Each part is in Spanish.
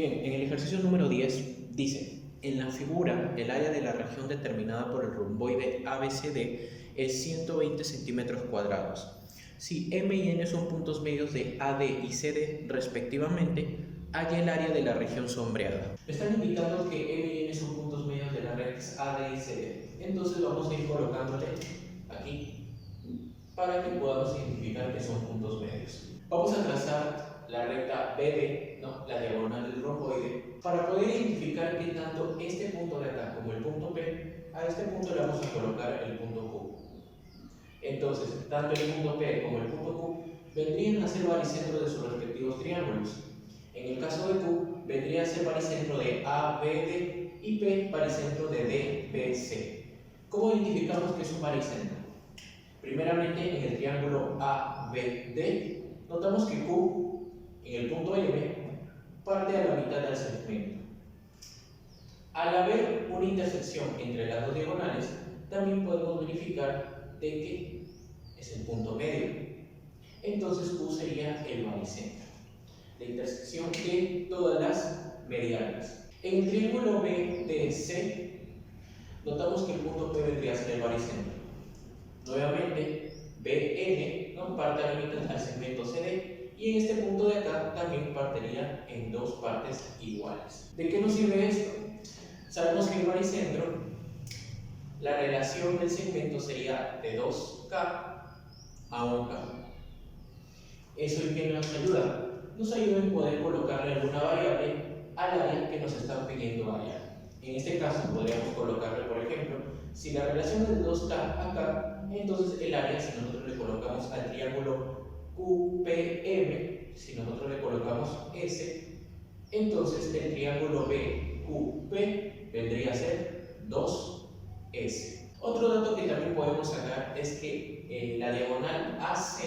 Bien, en el ejercicio número 10 dice, en la figura, el área de la región determinada por el romboide ABCD es 120 centímetros cuadrados. Si M y N son puntos medios de AD y CD respectivamente, halla el área de la región sombreada. Me están indicando que M y N son puntos medios de las rectas AD y CD. Entonces vamos a ir colocándole aquí para que podamos identificar que son puntos medios. Vamos a trazar la recta BD, la diagonal del romboide, para poder identificar que tanto este punto de acá como el punto P, a este punto le vamos a colocar el punto Q. Entonces, tanto el punto P como el punto Q vendrían a ser baricentros de sus respectivos triángulos. En el caso de Q, vendría a ser baricentro de ABD y P baricentro de DBC. ¿Cómo identificamos que es un baricentro? Primeramente, en el triángulo ABD, notamos que Q en el punto M parte a la mitad del segmento. Al haber una intersección entre las dos diagonales, también podemos verificar de que es el punto medio. Entonces Q sería el baricentro, la intersección de todas las medianas. En el triángulo BDC, notamos que el punto P vendría a ser el baricentro. Nuevamente, BN parte a la mitad del segmento CD. Y en este punto de acá también partiría en dos partes iguales. ¿De qué nos sirve esto? Sabemos que el baricentro, la relación del segmento sería de 2K a 1K. ¿Eso en qué nos ayuda? Nos ayuda en poder colocarle alguna variable al área que nos están pidiendo variar. En este caso podríamos colocarle, por ejemplo, si la relación es de 2K acá, entonces el área, si nosotros le colocamos al triángulo QPM, si nosotros le colocamos S, entonces el triángulo BQP vendría a ser 2S. Otro dato que también podemos sacar es que la diagonal AC,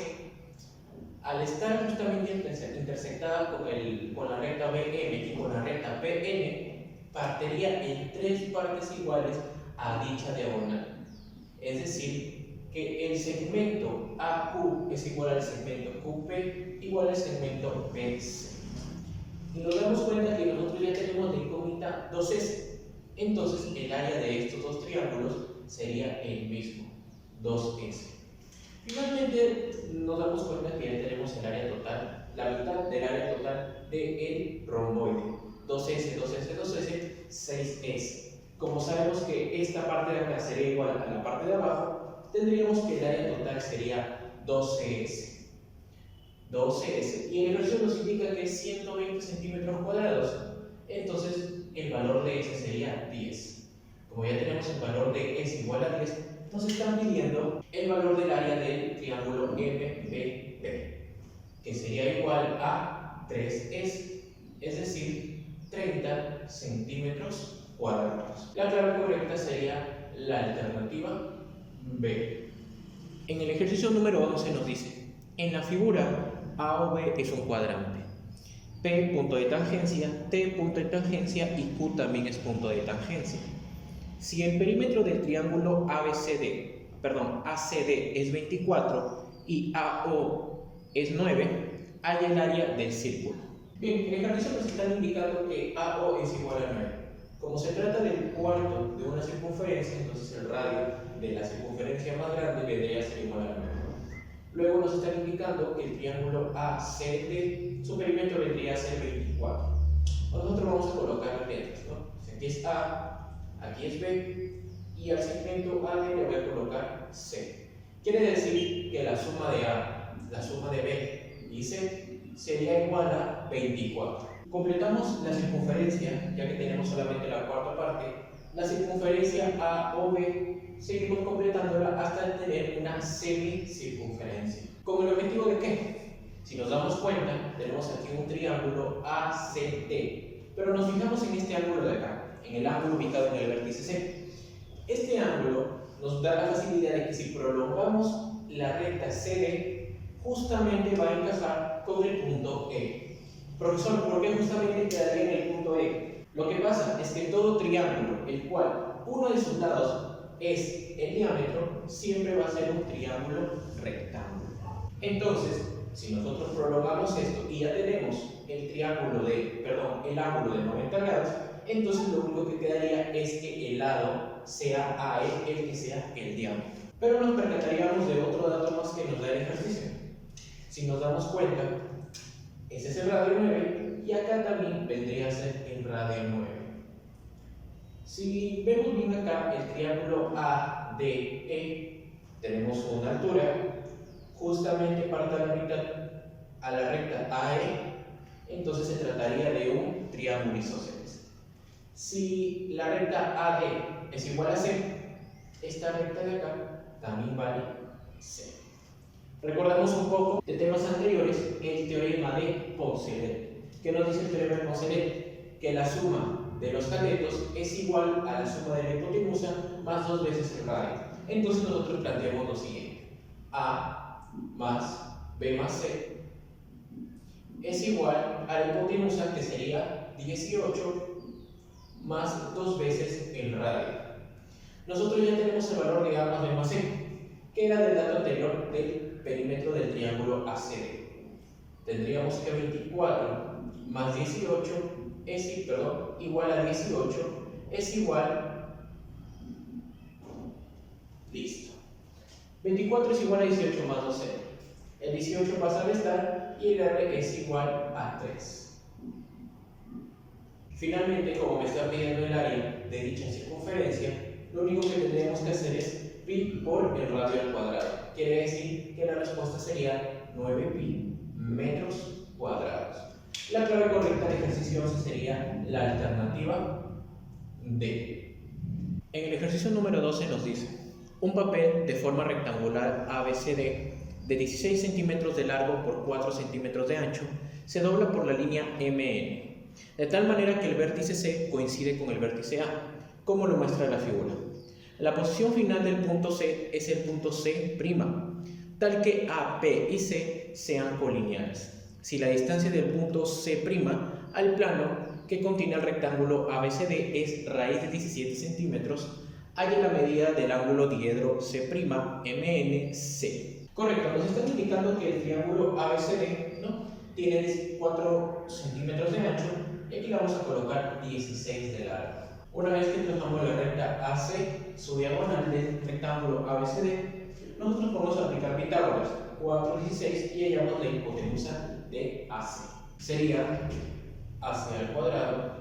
al estar justamente intersectada con la recta BM y con la recta PN, partiría en tres partes iguales a dicha diagonal. Es decir, que el segmento AQ es igual al segmento QP igual al segmento BC. Y nos damos cuenta que nosotros ya tenemos de incógnita 2S. Entonces el área de estos dos triángulos sería el mismo, 2S. Finalmente nos damos cuenta que ya tenemos el área total, la mitad del área total del romboide. 2S, 2S, 2S, 6S. Como sabemos que esta parte de acá sería igual a la parte de abajo, tendríamos que el área total sería 12S. 12S. Y el ejercicio nos indica que es 120 centímetros cuadrados. Entonces, el valor de S sería 10. Como ya tenemos el valor de S igual a 10, nos están pidiendo el valor del área del triángulo MBP, que sería igual a 3S, es decir, 30 centímetros cuadrados. La clave correcta sería la alternativa B. En el ejercicio número 11 nos dice, en la figura AOB es un cuadrante, P punto de tangencia, T punto de tangencia y Q también es punto de tangencia. Si el perímetro del triángulo ACD es 24 y AO es 9, hay el área del círculo. Bien, en el ejercicio nos están indicando que AO es igual a 9. Como se trata del cuarto de una circunferencia, entonces el radio de la circunferencia más grande vendría a ser igual a 9. Luego nos están indicando que el triángulo ACD, su perímetro vendría a ser 24. Nosotros vamos a colocar letras, ¿no? Aquí es A, aquí es B, y al segmento AD le voy a colocar C. Quiere decir que la suma de A, la suma de B y C sería igual a 24. Completamos la circunferencia, ya que tenemos solamente la cuarta parte. La circunferencia AOB seguimos completándola hasta tener una semicircunferencia. ¿Con el objetivo de qué? Si nos damos cuenta, tenemos aquí un triángulo ACT, pero nos fijamos en este ángulo de acá, en el ángulo ubicado en el vértice C. Este ángulo nos da la facilidad de que si prolongamos la recta CD, justamente va a encajar con el punto E. Profesor, ¿por qué justamente quedaría en el punto E? Lo que pasa es que todo triángulo, el cual uno de sus lados es el diámetro, siempre va a ser un triángulo rectángulo. Entonces, si nosotros prolongamos esto y ya tenemos el ángulo de 90 grados, entonces lo único que quedaría es que el lado sea AE el que sea el diámetro. Pero nos percataríamos de otro dato más que nos da el ejercicio. Si nos damos cuenta, ese es el radio 9 y acá también vendría a ser el radio 9. Si vemos bien acá el triángulo ADE, tenemos una altura, justamente parta la mitad a la recta AE, entonces se trataría de un triángulo isósceles. Si la recta AD es igual a C, esta recta de acá también vale C. Recordamos un poco de temas anteriores el teorema de Poncelet. ¿Qué nos dice el teorema de Poncelet? Que la suma de los catetos es igual a la suma de la hipotenusa más 2 veces el radio. Entonces nosotros planteamos lo siguiente: A más B más C es igual a la hipotenusa, que sería 18 más 2 veces el radio. Nosotros ya tenemos el valor de A más B más C, que era del dato anterior del perímetro del triángulo ACD. Tendríamos que 24 más 18 igual a 18 es igual. Listo. 24 es igual a 18 más 12. El 18 pasa a restar y el R es igual a 3. Finalmente, como me está pidiendo el área de dicha circunferencia, lo único que tendríamos que hacer es pi por el radio al cuadrado. Quiere decir que la respuesta sería 9pi metros cuadrados. La clave correcta de ejercicio 11 sería la alternativa D. En el ejercicio número 12 nos dice: un papel de forma rectangular ABCD de 16 centímetros de largo por 4 centímetros de ancho se dobla por la línea MN, de tal manera que el vértice C coincide con el vértice A, como lo muestra la figura. La posición final del punto C es el punto C', tal que A, P y C sean colineales. Si la distancia del punto C' al plano que contiene el rectángulo ABCD es raíz de 17 centímetros, halla la medida del ángulo diedro C'MNC. Correcto, nos están indicando que el triángulo ABCD tiene 4 centímetros de ancho y aquí le vamos a colocar 16 de largo. Una vez que trazamos la recta AC, su diagonal del rectángulo ABCD, nosotros podemos aplicar Pitágoras, 4, 16 y hallamos la hipotenusa de AC. Sería AC al cuadrado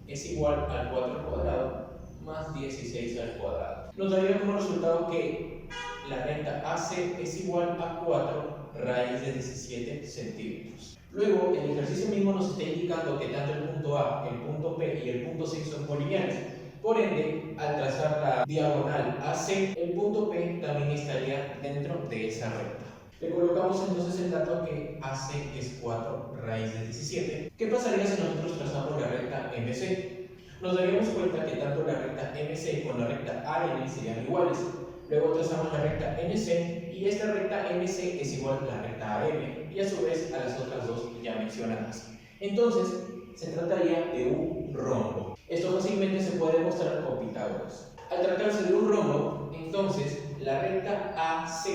es igual al 4 al cuadrado más 16 al cuadrado. Nos daría como resultado que la recta AC es igual a 4 raíz de 17 centímetros. Luego, el ejercicio mismo nos está indicando que tanto el punto A, el punto P y el punto C son colineales. Por ende, al trazar la diagonal AC, el punto P también estaría dentro de esa recta. Le colocamos entonces el dato que AC es 4 raíz de 17. ¿Qué pasaría si nosotros trazamos la recta MC? Nos daríamos cuenta que tanto la recta MC con la recta AN serían iguales. Luego trazamos la recta NC y esta recta NC es igual a la recta AM y a su vez a las otras dos ya mencionadas. Entonces, se trataría de un rombo. Esto fácilmente se puede demostrar con Pitágoras. Al tratarse de un rombo, entonces la recta AC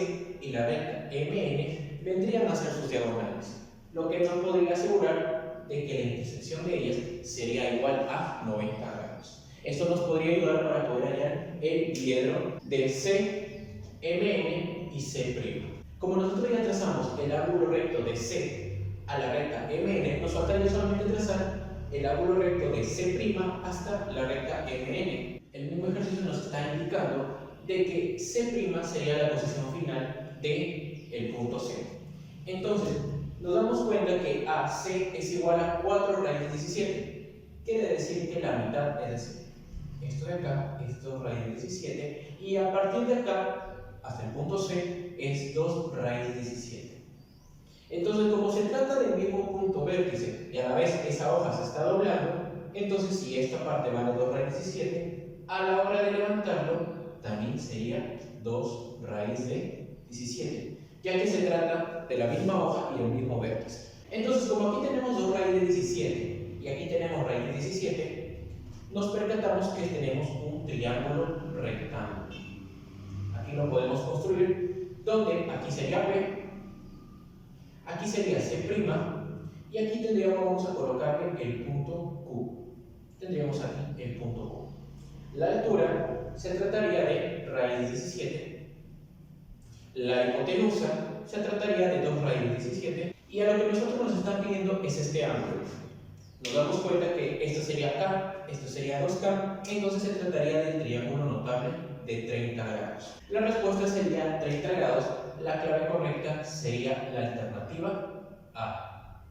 y la recta MN vendrían a ser sus diagonales, lo que nos podría asegurar de que la intersección de ellas sería igual a 90 grados. Esto nos podría ayudar para poder hallar el diedro de C, MN y C'. Como nosotros ya trazamos el ángulo recto de C a la recta MN, nos faltaría solamente trazar el ángulo recto de C' hasta la recta MN. El mismo ejercicio nos está indicando de que C' sería la posición final del punto C. Entonces, nos damos cuenta que AC es igual a 4 raíz de 17. Quiere decir que la mitad, es decir, esto de acá es 2 raíz de 17 y a partir de acá hasta el punto C es 2 raíz de 17. Entonces, como se trata del mismo punto vértice y a la vez esa hoja se está doblando, entonces si esta parte vale 2 raíz de 17, a la hora de levantarlo también sería 2 raíz de 17, ya que se trata de la misma hoja y el mismo vértice. Entonces, como aquí tenemos 2 raíz de 17 y aquí tenemos raíz de 17, nos percatamos que tenemos un triángulo rectángulo. Aquí lo podemos construir, donde aquí sería P, aquí aquí sería C' y aquí tendríamos, vamos a colocarle el punto Q. Tendríamos aquí el punto Q. La altura se trataría de raíz 17. La hipotenusa se trataría de 2 raíz 17. Y a lo que nosotros nos están pidiendo es este ángulo. Nos damos cuenta que esto sería K, esto sería 2K, entonces se trataría del triángulo notable de 30 grados. La respuesta sería 30 grados, la clave correcta sería la alternativa A.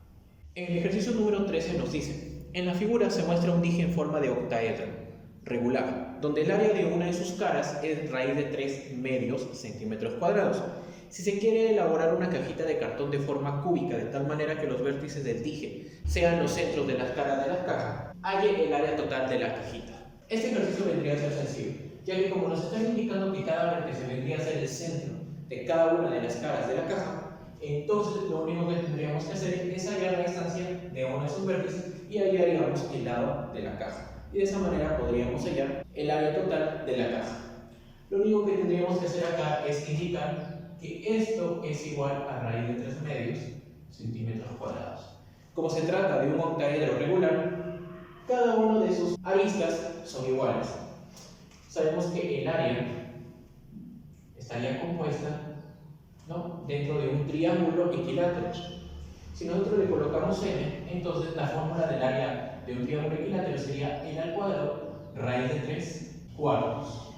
En el ejercicio número 13 nos dice, en la figura se muestra un dije en forma de octaedro regular, donde el área de una de sus caras es raíz de 3 medios centímetros cuadrados. Si se quiere elaborar una cajita de cartón de forma cúbica, de tal manera que los vértices del dije sean los centros de las caras de la caja, halle el área total de la cajita. Este ejercicio vendría a ser sencillo, ya que como nos están indicando que cada vértice vendría a ser el centro de cada una de las caras de la caja, entonces lo único que tendríamos que hacer es hallar la distancia de uno de esos vértices y hallaríamos el lado de la caja. Y de esa manera podríamos hallar el área total de la caja. Lo único que tendríamos que hacer acá es indicar que esto es igual a raíz de 3 medios centímetros cuadrados. Como se trata de un octaedro regular, cada uno de sus aristas son iguales. Sabemos que el área estaría compuesta, ¿no?, dentro de un triángulo equilátero. Si nosotros le colocamos n, entonces la fórmula del área de un triángulo equilátero sería n al cuadrado raíz de 3 cuartos.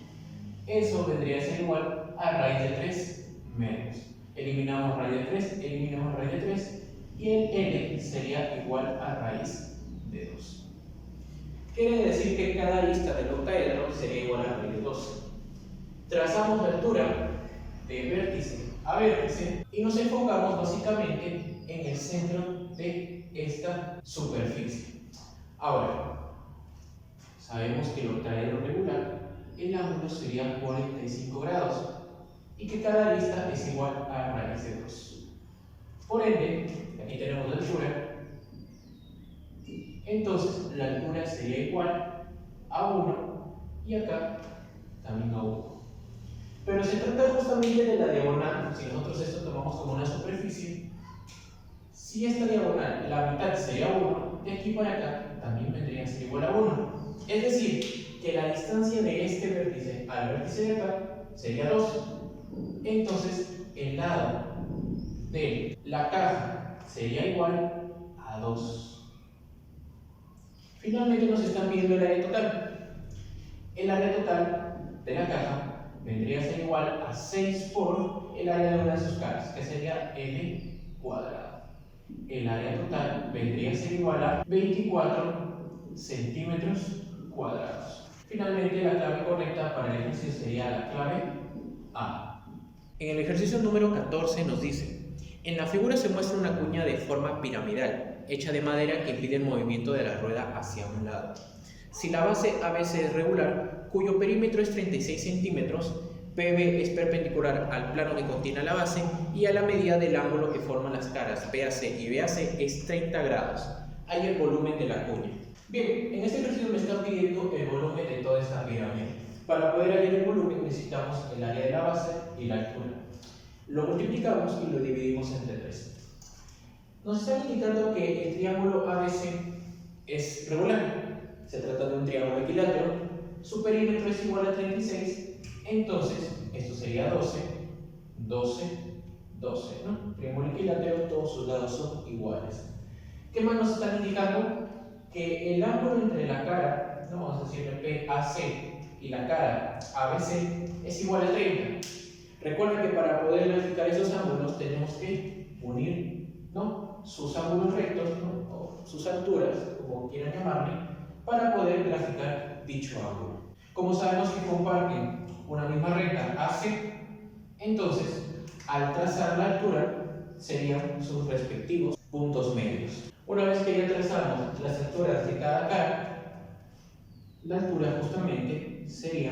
Eso vendría a ser igual a raíz de 3 medios. Eliminamos raíz de 3, eliminamos raíz de 3 y el n sería igual a raíz de 2. Quiere decir que cada arista del octaedro sería igual a raíz de 12. Trazamos la altura de vértice a vértice y nos enfocamos básicamente en el centro de esta superficie. Ahora, sabemos que el octaedro regular, el ángulo sería 45 grados y que cada arista es igual a raíz de 2. Por ende, aquí tenemos la altura, entonces la altura sería igual a 1 y acá también a 1. Pero se trata justamente de la diagonal. Si nosotros esto tomamos como una superficie, si esta diagonal, la mitad sería 1, de aquí para acá también vendría a ser igual a 1. Es decir, que la distancia de este vértice al vértice de acá sería 2. Entonces, el lado de la caja sería igual a 2. Finalmente nos están pidiendo el área total. El área total de la caja vendría a ser igual a 6 por el área de una de sus caras, que sería L cuadrado. El área total vendría a ser igual a 24 centímetros cuadrados. Finalmente, la clave correcta para el ejercicio sería la clave A. En el ejercicio número 14 nos dice, en la figura se muestra una cuña de forma piramidal, hecha de madera que impide el movimiento de la rueda hacia un lado. Si la base ABC es regular, cuyo perímetro es 36 centímetros, PB es perpendicular al plano que contiene la base y a la medida del ángulo que forman las caras BAC y BAC es 30 grados. Hay el volumen de la cuña. Bien, en este ejercicio me están pidiendo el volumen de toda esta pirámide. Para poder hallar el volumen necesitamos el área de la base y la altura. Lo multiplicamos y lo dividimos entre 3. Nos están indicando que el triángulo ABC es regular. Se trata de un triángulo equilátero, su perímetro es igual a 36, entonces esto sería 12, 12, 12, ¿no? Triángulo equilátero, todos sus lados son iguales. ¿Qué más nos están indicando? Que el ángulo entre la cara, ¿no?, vamos a decirle PAC y la cara ABC es igual a 30. Recuerda que para poder graficar esos ángulos tenemos que unir, ¿no?, sus ángulos rectos, ¿no?, o sus alturas, como quieran llamarle, para poder graficar dicho ángulo. Como sabemos que comparten una misma recta AC, entonces al trazar la altura serían sus respectivos puntos medios. Una vez que ya trazamos las alturas de cada cara, la altura justamente sería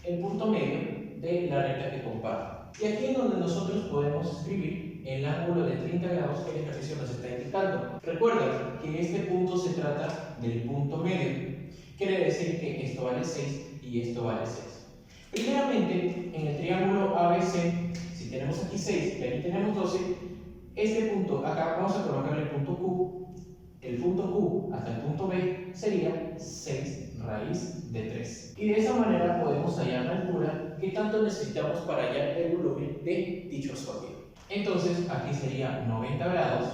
el punto medio de la recta que comparte. Y aquí es donde nosotros podemos escribir el ángulo de 30 grados que el ejercicio nos está indicando. Recuerda que este punto se trata del punto medio. Quiere decir que esto vale 6 y esto vale 6. Primeramente, en el triángulo ABC, si tenemos aquí 16 y aquí tenemos 12, este punto acá vamos a colocarle el punto Q. El punto Q hasta el punto B sería 6 raíz de 3. Y de esa manera podemos hallar la altura que tanto necesitamos para hallar el volumen de dicho sólido. Entonces aquí sería 90 grados,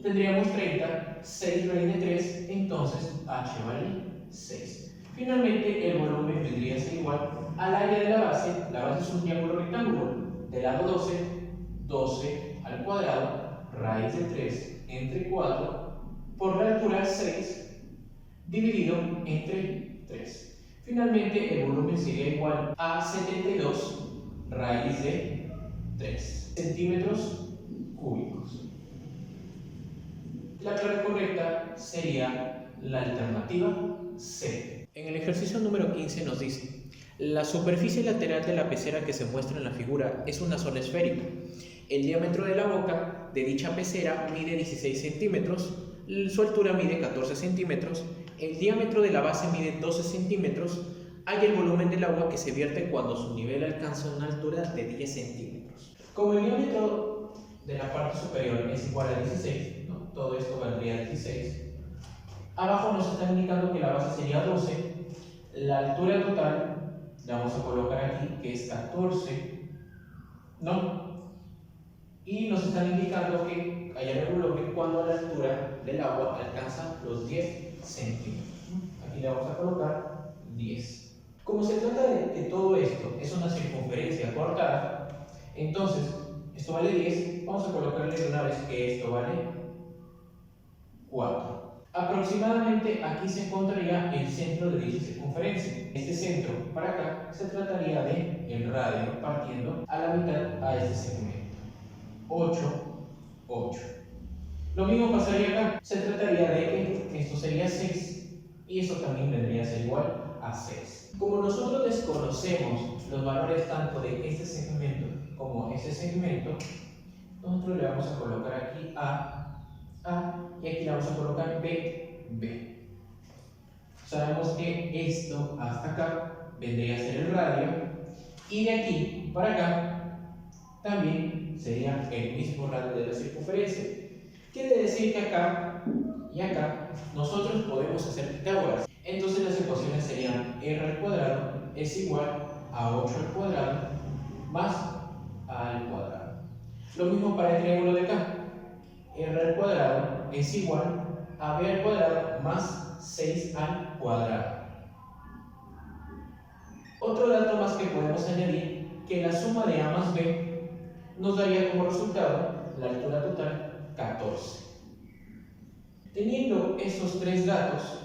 tendríamos 30, 6 raíz de 3, entonces H vale 6. Finalmente el volumen vendría a ser igual al área de la base es un triángulo rectángulo, del lado 12, 12 al cuadrado, raíz de 3 entre 4, por la altura 6, dividido entre 3. Finalmente el volumen sería igual a 72 raíz de 3 centímetros cúbicos. La clave correcta sería la alternativa C. En el ejercicio número 15 nos dice: la superficie lateral de la pecera que se muestra en la figura es una zona esférica. El diámetro de la boca de dicha pecera mide 16 centímetros, su altura mide 14 centímetros, el diámetro de la base mide 12 centímetros, hay el volumen del agua que se vierte cuando su nivel alcanza una altura de 10 centímetros. Como el diámetro de la parte superior es igual a 16, ¿no? Todo esto valdría 16, abajo nos está indicando que la base sería 12, la altura total la vamos a colocar aquí que es 14, ¿no? Y nos están indicando que hallar el volumen cuando la altura del agua alcanza los 10 centímetros. Aquí le vamos a colocar 10. Como se trata de que todo esto es una circunferencia cortada, entonces esto vale 10, vamos a colocarle de una vez que esto vale 4. Aproximadamente aquí se encontraría el centro de dicha circunferencia. Este centro para acá se trataría de el radio partiendo a la mitad a este segmento. 8, 8. Lo mismo pasaría acá. Se trataría de que esto sería 6 y esto también vendría a ser igual a 6. Como nosotros desconocemos los valores tanto de este segmento como este segmento, nosotros le vamos a colocar aquí A y aquí le vamos a colocar B. Sabemos que esto hasta acá vendría a ser el radio y de aquí para acá también sería el mismo radio de la circunferencia. Quiere decir que acá y acá nosotros podemos hacer Pitágoras. Entonces las ecuaciones serían r al cuadrado es igual a 8 al cuadrado más a al cuadrado. Lo mismo para el triángulo de acá. R al cuadrado es igual a b al cuadrado más 6 al cuadrado. Otro dato más que podemos añadir, que la suma de a más b nos daría como resultado la altura total 14. Teniendo estos tres datos,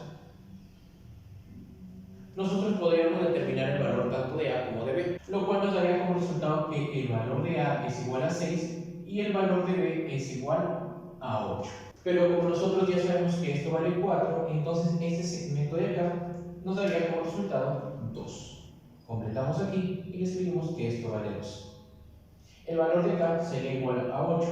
nosotros podríamos determinar el valor tanto de a como de b, lo cual nos daría como resultado que el valor de a es igual a 6 y el valor de b es igual a 8. Pero como nosotros ya sabemos que esto vale 4, entonces este segmento de acá nos daría como resultado 2. Completamos aquí y escribimos que esto vale 2. El valor de acá sería igual a 8.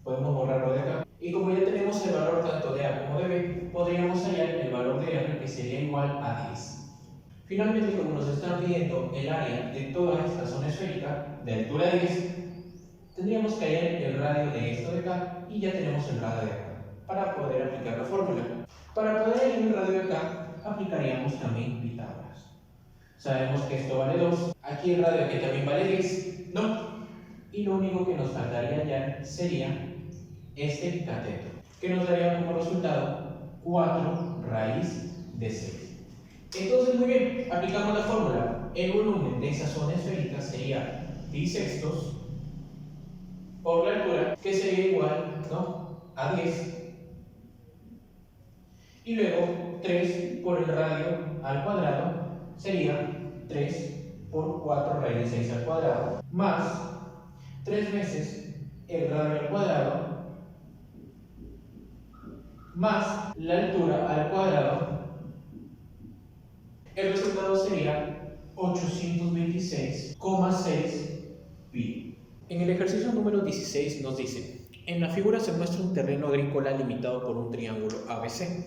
Podemos borrarlo de acá. Y como ya tenemos el valor tanto de a como de b, podríamos hallar el valor de r que sería igual a 10. Finalmente, como nos están pidiendo el área de toda esta zona esférica de altura 10, tendríamos que hallar el radio de esto de acá y ya tenemos el radio de acá para poder aplicar la fórmula. Para poder hallar el radio de acá, aplicaríamos también Pitágoras. Sabemos que esto vale 2, aquí el radio que también vale 10, ¿no? Y lo único que nos faltaría hallar sería este cateto, que nos daría como resultado 4 raíz de 6. Entonces, muy bien, aplicamos la fórmula. El volumen de esa zona esférica sería pi sextos por la altura, que sería igual, ¿no?, a 10. Y luego 3 por el radio al cuadrado sería 3 por 4 raíz de 6 al cuadrado, más 3 veces el radio al cuadrado más la altura al cuadrado. El resultado sería 826,6 pi. En el ejercicio número 16 nos dice: en la figura se muestra un terreno agrícola limitado por un triángulo ABC,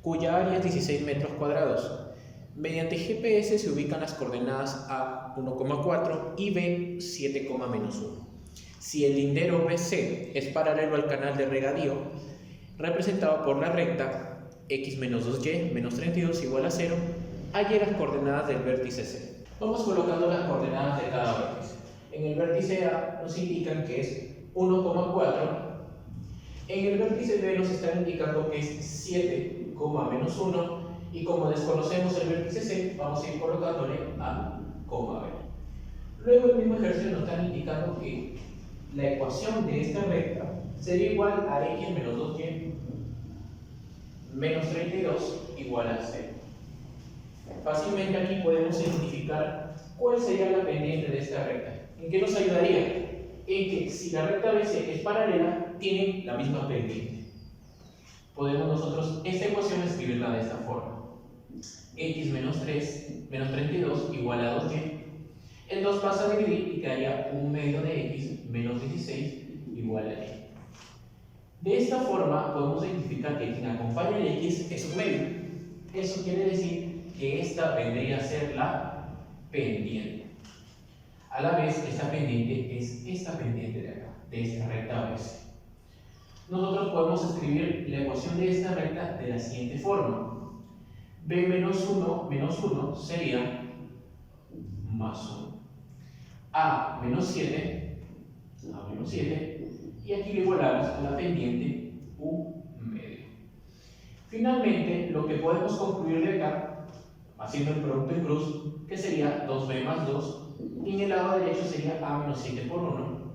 cuya área es 16 metros cuadrados. Mediante GPS se ubican las coordenadas A 1,4 y B 7,-1. Si el lindero BC es paralelo al canal de regadío, representado por la recta x menos 2y menos 32 igual a 0, halle las coordenadas del vértice C. Vamos colocando las coordenadas de cada vértice. En el vértice A nos indican que es 1,4. En el vértice B nos están indicando que es 7, menos 1. Y como desconocemos el vértice C, vamos a ir colocándole A, B. Luego el mismo ejercicio nos están indicando que la ecuación de esta recta sería igual a x menos 2y menos 32 igual a 0. Fácilmente aquí podemos identificar cuál sería la pendiente de esta recta. ¿En qué nos ayudaría? En que si la recta BC es paralela, tiene la misma pendiente. Podemos nosotros esta ecuación escribirla de esta forma. X menos 32 igual a 2y. El 2 pasa a dividir y quedaría 1 medio de x menos 16 igual a y. De esta forma podemos identificar que quien acompaña el x es un medio. Eso quiere decir que esta vendría a ser la pendiente. A la vez, esta pendiente es esta pendiente de acá, de esta recta BC. Nosotros podemos escribir la ecuación de esta recta de la siguiente forma. B menos 1 sería más 1. A menos 7, y aquí le igualamos a la pendiente U medio. Finalmente, lo que podemos concluir de acá, haciendo el producto en cruz, que sería 2b más 2, y en el lado derecho sería A menos 7 por 1.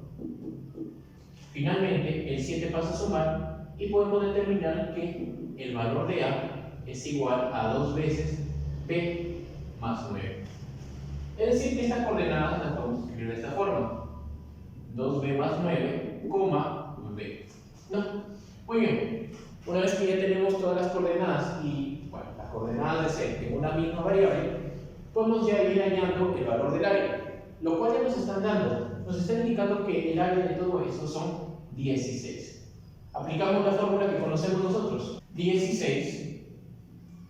Finalmente, el 7 pasa a sumar y podemos determinar que el valor de A es igual a 2 veces B más 9. Es decir, que estas coordenadas las podemos escribir de esta forma. 2B más 9, B. ¿No? Muy bien. Una vez que ya tenemos todas las coordenadas y las coordenadas de C en una misma variable, podemos ya ir hallando el valor del área, lo cual ya nos están dando. Nos están indicando que el área de todo esto son 16. Aplicamos la fórmula que conocemos nosotros. 16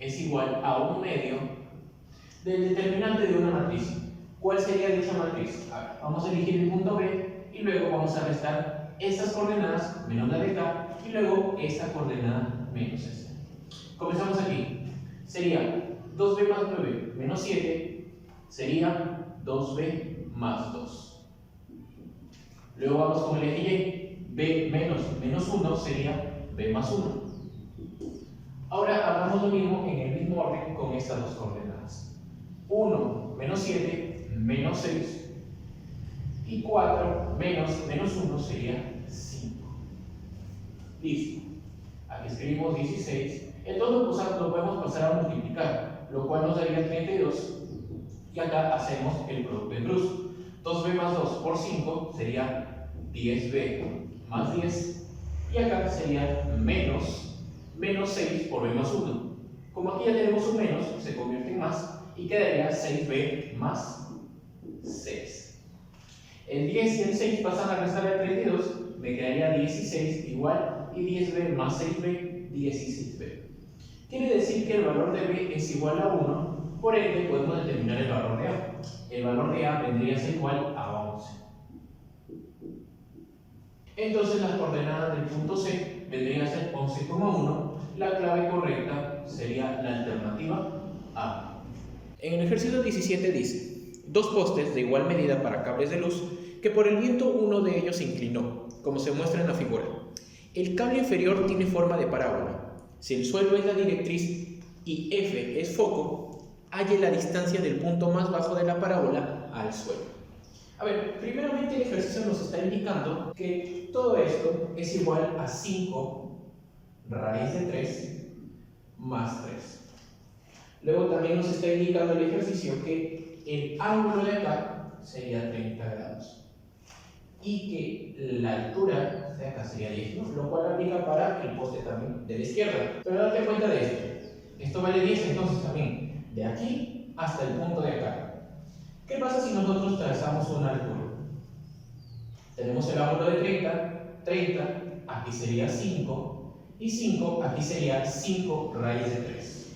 es igual a 1 medio del determinante de una matriz. ¿Cuál sería dicha matriz? Vamos a elegir el punto B y luego vamos a restar estas coordenadas menos la de acá y luego esta coordenada menos esta. Comenzamos aquí. Sería 2b más 9 menos 7 sería 2b más 2. Luego vamos con el eje Y. B menos 1 sería b más 1. Ahora hagamos lo mismo en el mismo orden con estas dos coordenadas. 1 menos 7 menos 6 y 4 menos 1 sería 5. Listo. Aquí escribimos 16. Entonces lo podemos pasar a multiplicar, lo cual nos daría 32. Y acá hacemos el producto en cruz. 2b más 2 por 5 sería 10b más 10. Y acá sería menos 6 por b más 1. Como aquí ya tenemos un menos, se convierte en más y quedaría 6b más 6. El 10 y el 6 pasan a restar el 32, me quedaría 16 igual y 10b más 6b, 16b. Quiere decir que el valor de b es igual a 1, por ende podemos determinar el valor de a. El valor de a vendría a ser igual a 11. Entonces las coordenadas del punto C vendrían a ser 11,1. La clave correcta sería la alternativa A. En el ejercicio 17 dice: dos postes de igual medida para cables de luz, que por el viento uno de ellos se inclinó, como se muestra en la figura. El cable inferior tiene forma de parábola. Si el suelo es la directriz y F es foco, halle la distancia del punto más bajo de la parábola al suelo. A ver, primeramente el ejercicio nos está indicando que todo esto es igual a 5 raíz de 3 más 3. Luego también nos está indicando el ejercicio que el ángulo de acá sería 30 grados y que la altura de acá sería 10, ¿no? Lo cual aplica para el poste también de la izquierda. Pero date cuenta de esto. Esto vale 10, entonces también de aquí hasta el punto de acá. ¿Qué pasa si nosotros trazamos una altura? Tenemos el ángulo de 30, aquí sería 5, y 5, aquí sería 5 raíz de 3.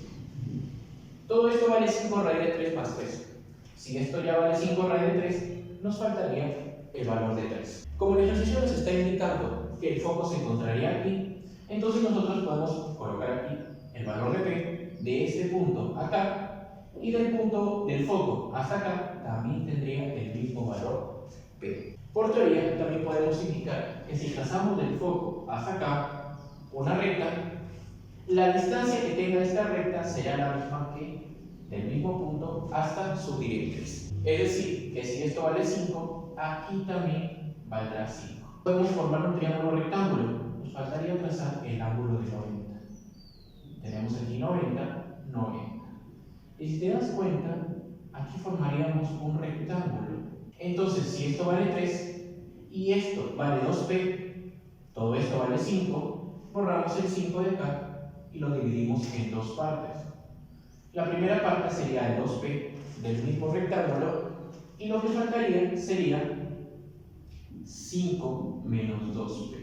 Todo esto vale 5 raíz de 3 más 3. Si esto ya vale 5 raíz de 3, nos faltaría el valor de 3. Como el ejercicio nos está indicando que el foco se encontraría aquí, entonces nosotros podemos colocar aquí el valor de P de este punto acá, y del punto del foco hasta acá también tendría el mismo valor P. Por teoría también podemos indicar que si trazamos del foco hasta acá una recta, la distancia que tenga esta recta será la misma que del mismo punto hasta su directriz. Es decir, que si esto vale 5, aquí también valdrá 5. Podemos formar un triángulo rectángulo. Nos faltaría trazar el ángulo de 90. Tenemos aquí 90, 90. Y si te das cuenta, aquí formaríamos un rectángulo. Entonces, si esto vale 3 y esto vale 2p, todo esto vale 5, borramos el 5 de acá y lo dividimos en dos partes. La primera parte sería el 2p del mismo rectángulo y lo que faltaría sería 5 menos 2p.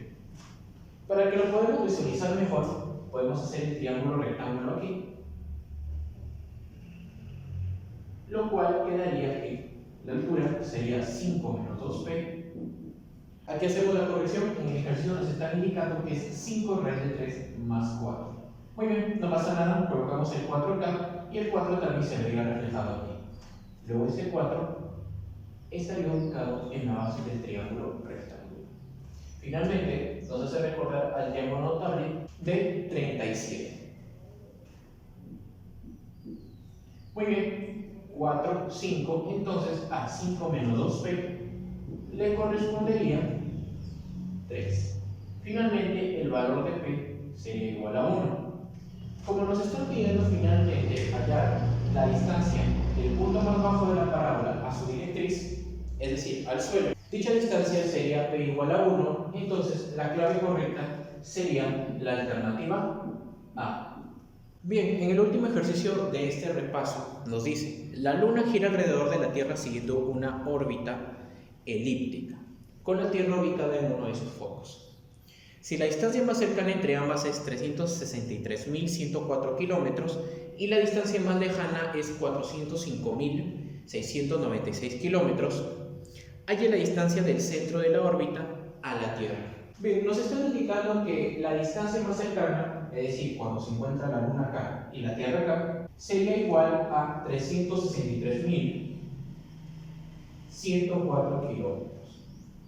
Para que lo podamos visualizar mejor, podemos hacer el triángulo rectángulo aquí, lo cual quedaría que la altura sería 5 menos 2p. Aquí hacemos la corrección, en el ejercicio nos están indicando que es 5 raíz de 3 más 4. Muy bien, no pasa nada, colocamos el 4 acá y el 4 también se vería reflejado aquí. Luego este 4 estaría ubicado en la base del triángulo rectángulo. Finalmente, nos hace recordar al triángulo notable de 37. Muy bien, 4, 5, entonces a 5 menos 2p le correspondería 3. Finalmente, el valor de p sería igual a 1. Como nos están pidiendo finalmente hallar la distancia del punto más bajo de la parábola a su directriz, es decir, al suelo, dicha distancia sería p igual a 1, entonces la clave correcta sería la alternativa A. Bien, en el último ejercicio de este repaso nos dice: la Luna gira alrededor de la Tierra siguiendo una órbita elíptica, con la Tierra ubicada en uno de sus focos. Si la distancia más cercana entre ambas es 363.104 kilómetros y la distancia más lejana es 405.696 kilómetros, halle la distancia del centro de la órbita a la Tierra. Bien, nos están indicando que la distancia más cercana, es decir, cuando se encuentra la Luna acá y la Tierra acá, sería igual a 363.104 kilómetros.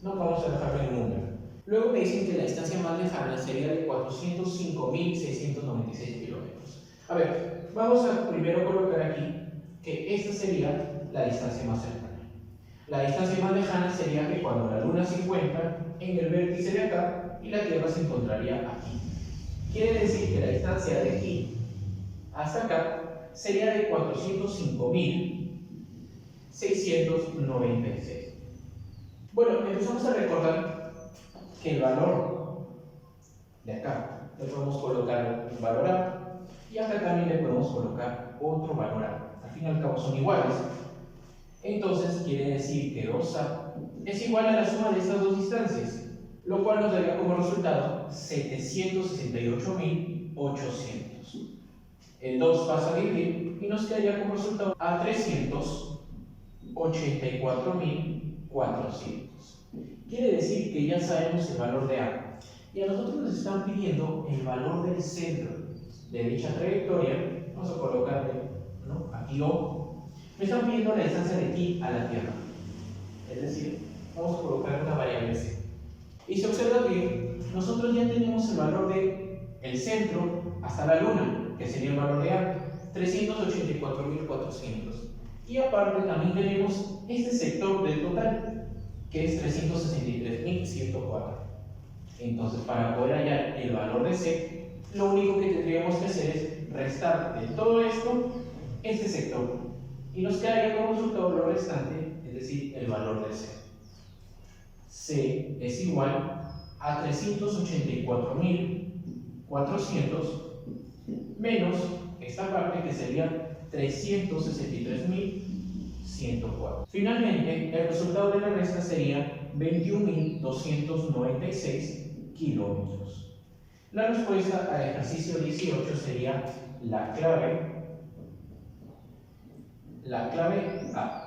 No vamos a dejarlo en número. Luego me dicen que la distancia más lejana sería de 405.696 kilómetros. A ver, vamos a primero colocar aquí que esta sería la distancia más cercana. La distancia más lejana sería que cuando la Luna se encuentra en el vértice de acá y la Tierra se encontraría aquí. Quiere decir que la distancia de aquí hasta acá sería de 405.696. Bueno, empezamos a recordar que el valor de acá le podemos colocar un valor A y acá también le podemos colocar otro valor A. Al fin y al cabo son iguales. Entonces quiere decir que 2A es igual a la suma de estas dos distancias, lo cual nos daría como resultado 768.800. El 2 pasa a dividir y nos quedaría como resultado a 384.400. Quiere decir que ya sabemos el valor de A. Y a nosotros nos están pidiendo el valor del centro de dicha trayectoria. Vamos a colocarle, ¿no?, aquí O. Me están pidiendo la distancia de aquí a la Tierra. Es decir, vamos a colocar una variable C. Y si observan bien, nosotros ya tenemos el valor del centro hasta la Luna, que sería el valor de A, 384.400. Y aparte también tenemos este sector del total, que es 363.104. Entonces, para poder hallar el valor de C, lo único que tendríamos que hacer es restar de todo esto este sector. Y nos quedaría como resultado lo restante, es decir, el valor de C. C es igual a 384.400 menos esta parte que sería 363.104. Finalmente, el resultado de la resta sería 21.296 kilómetros. La respuesta al ejercicio 18 sería la clave A.